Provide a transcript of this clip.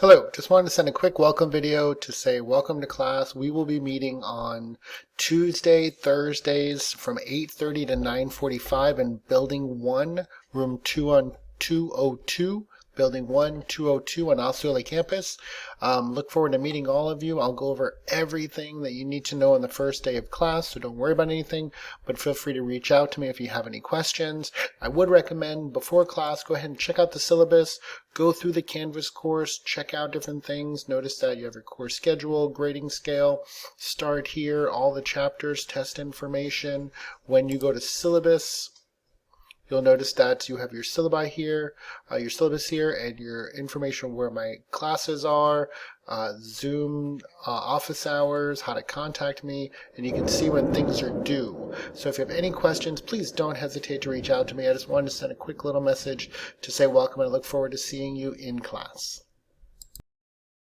Hello, just wanted to send a quick welcome video to say welcome to class. We will be meeting on Tuesday, Thursdays from 8:30 to 9:45 in Building 1, Room 202, Building 1, 202 on Osceola campus. Look forward to meeting all of you. I'll go over everything that you need to know on the first day of class, so don't worry about anything, but feel free to reach out to me if you have any questions. I would recommend before class, go ahead and check out the syllabus, go through the Canvas course, check out different things. Notice that you have your course schedule, grading scale, start here, all the chapters, test information. When you go to syllabus, you'll notice that you have your syllabi here, your syllabus here, and your information where my classes are, Zoom, office hours, how to contact me, and you can see when things are due. So if you have any questions, please don't hesitate to reach out to me. I just wanted to send a quick little message to say welcome and I look forward to seeing you in class.